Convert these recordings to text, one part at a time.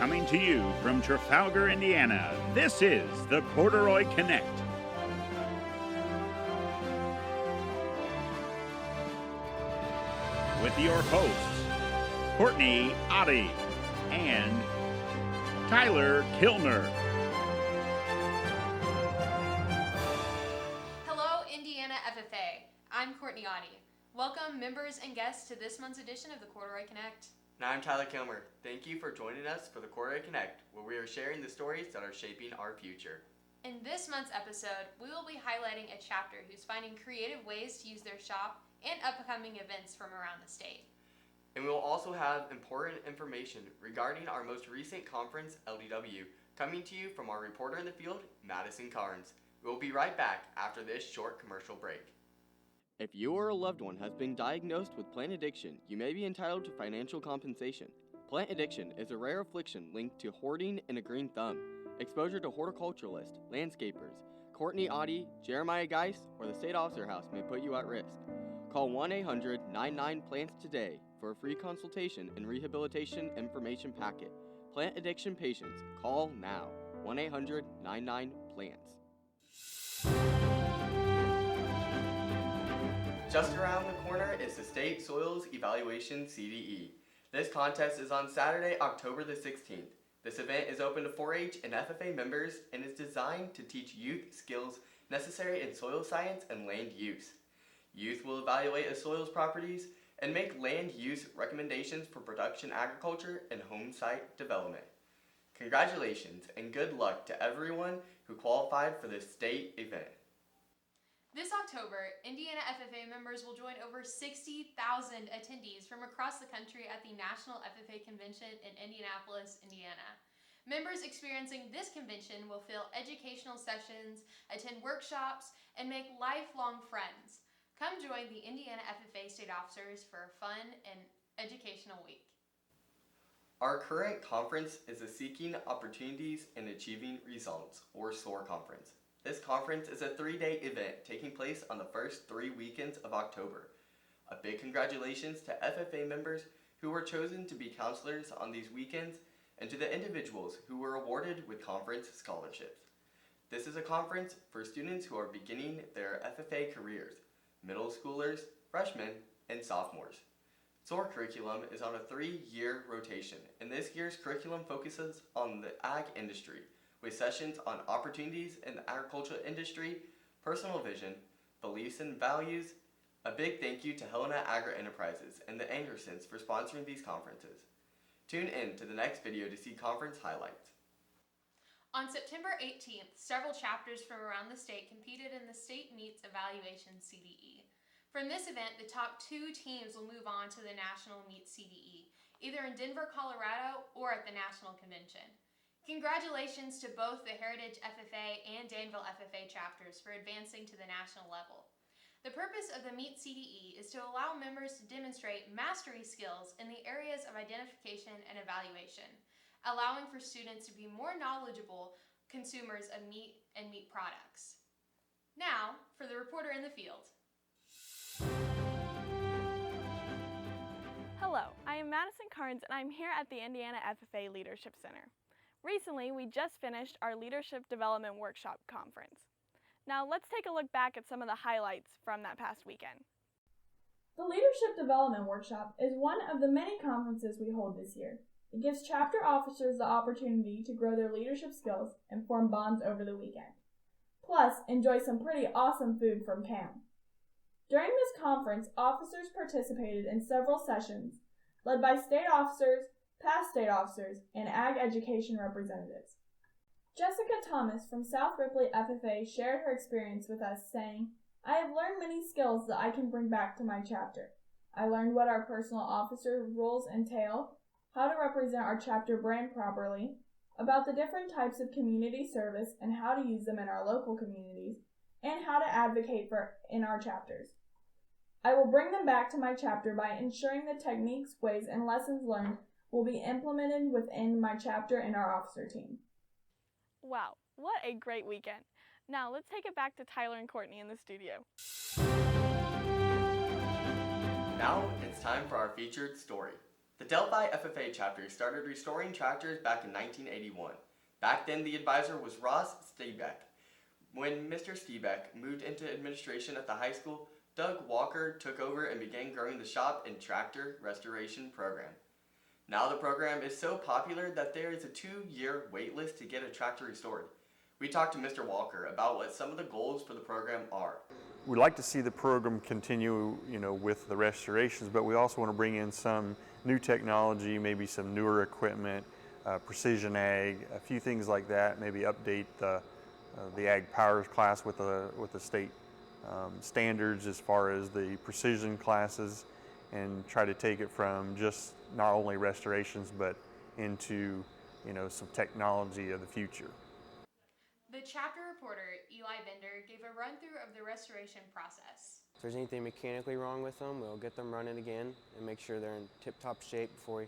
Coming to you from Trafalgar, Indiana, this is the Corduroy Connect. With your hosts, Courtney Oddie and Tyler Kilmer. Hello, Indiana FFA. I'm Courtney Oddie. Welcome, members and guests, to this month's edition of the Corduroy Connect. And I'm Tyler Kilmer. Thank you for joining us for the Corduroy Connect, where we are sharing the stories that are shaping our future. In this month's episode, we will be highlighting a chapter who's finding creative ways to use their shop and upcoming events from around the state. And we will also have important information regarding our most recent conference, LDW, coming to you from our reporter in the field, Madison Carnes. We will be right back after this short commercial break. If you or a loved one has been diagnosed with plant addiction, you may be entitled to financial compensation. Plant addiction is a rare affliction linked to hoarding and a green thumb. Exposure to horticulturalists, landscapers, Courtney Oddie, Jeremiah Geis, or the State Officer House may put you at risk. Call 1-800-99-PLANTS today for a free consultation and rehabilitation information packet. Plant addiction patients, call now. 1-800-99-PLANTS. Just around the corner is the State Soils Evaluation CDE. This contest is on Saturday, October the 16th. This event is open to 4-H and FFA members and is designed to teach youth skills necessary in soil science and land use. Youth will evaluate a soil's properties and make land use recommendations for production agriculture and home site development. Congratulations and good luck to everyone who qualified for this state event. This October, Indiana FFA members will join over 60,000 attendees from across the country at the National FFA Convention in Indianapolis, Indiana. Members experiencing this convention will fill educational sessions, attend workshops, and make lifelong friends. Come join the Indiana FFA state officers for a fun and educational week. Our current conference is the Seeking Opportunities and Achieving Results, or SOAR conference. This conference is a 3-day event taking place on the first 3 weekends of October. A big congratulations to FFA members who were chosen to be counselors on these weekends and to the individuals who were awarded with conference scholarships. This is a conference for students who are beginning their FFA careers, middle schoolers, freshmen, and sophomores. SOAR curriculum is on a 3-year rotation, and this year's curriculum focuses on the ag industry, with sessions on opportunities in the agricultural industry, personal vision, beliefs and values. A big thank you to Helena Agri Enterprises and the Angersons for sponsoring these conferences. Tune in to the next video to see conference highlights. On September 18th, several chapters from around the state competed in the State Meets Evaluation CDE. From this event, the top 2 teams will move on to the National Meets CDE, either in Denver, Colorado, or at the National Convention. Congratulations to both the Heritage FFA and Danville FFA chapters for advancing to the national level. The purpose of the Meet CDE is to allow members to demonstrate mastery skills in the areas of identification and evaluation, allowing for students to be more knowledgeable consumers of meat and meat products. Now, for the reporter in the field. Hello, I am Madison Carnes and I'm here at the Indiana FFA Leadership Center. Recently, we just finished our Leadership Development Workshop Conference. Now let's take a look back at some of the highlights from that past weekend. The Leadership Development Workshop is one of the many conferences we hold this year. It gives chapter officers the opportunity to grow their leadership skills and form bonds over the weekend. Plus, enjoy some pretty awesome food from Pam. During this conference, officers participated in several sessions led by state officers, past state officers, and ag education representatives. Jessica Thomas from South Ripley FFA shared her experience with us, saying, "I have learned many skills that I can bring back to my chapter. I learned what our personal officer roles entail, how to represent our chapter brand properly, about the different types of community service and how to use them in our local communities, and how to advocate for in our chapters. I will bring them back to my chapter by ensuring the techniques, ways, and lessons learned will be implemented within my chapter and our officer team." Wow, what a great weekend. Now let's take it back to Tyler and Courtney in the studio. Now it's time for our featured story. The Delphi FFA chapter started restoring tractors back in 1981. Back then, the advisor was Ross Stebeck. When Mr. Stebeck moved into administration at the high school, Doug Walker took over and began growing the shop and tractor restoration program. Now the program is so popular that there is a 2-year wait list to get a tractor restored. We talked to Mr. Walker about what some of the goals for the program are. We'd like to see the program continue, with the restorations, but we also want to bring in some new technology, maybe some newer equipment, precision ag, a few things like that. Maybe update the ag powers class with the state standards as far as the precision classes, and try to take it from just not only restorations but into some technology of the future. The chapter reporter, Eli Bender, gave a run-through of the restoration process. If there's anything mechanically wrong with them, we'll get them running again and make sure they're in tip-top shape before we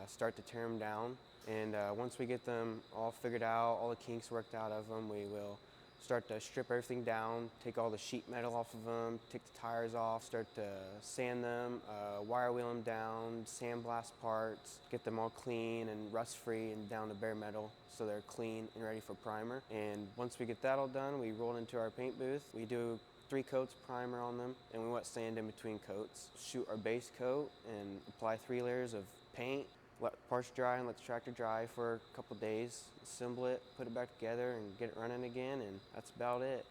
start to tear them down. And once we get them all figured out, all the kinks worked out of them, we will start to strip everything down, take all the sheet metal off of them, take the tires off, start to sand them, wire wheel them down, sandblast parts, get them all clean and rust-free and down to bare metal so they're clean and ready for primer. And once we get that all done, we roll into our paint booth. We do 3 coats primer on them, and we wet sand in between coats. Shoot our base coat and apply 3 layers of paint. Let parts dry and let the tractor dry for a couple days. Assemble it, put it back together, and get it running again, and that's about it.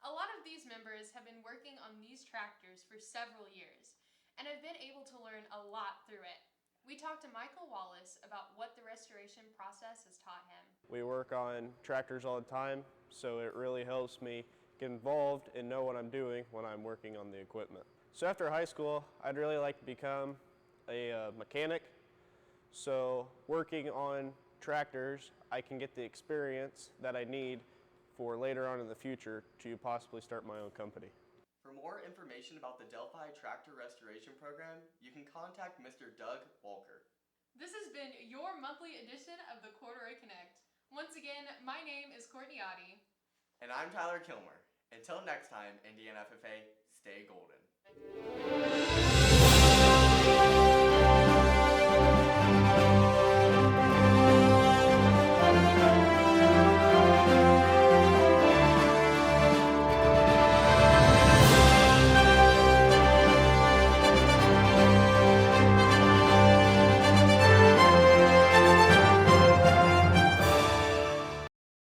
A lot of these members have been working on these tractors for several years and have been able to learn a lot through it. We talked to Michael Wallace about what the restoration process has taught him. We work on tractors all the time, so it really helps me get involved and know what I'm doing when I'm working on the equipment. So after high school, I'd really like to become a mechanic. So working on tractors, I can get the experience that I need for later on in the future to possibly start my own company. For more information about the Delphi Tractor Restoration Program, you can contact Mr. Doug Walker. This has been your monthly edition of the Corduroy Connect. Once again, my name is Courtney Oddie. And I'm Tyler Kilmer. Until next time, Indiana FFA, stay golden.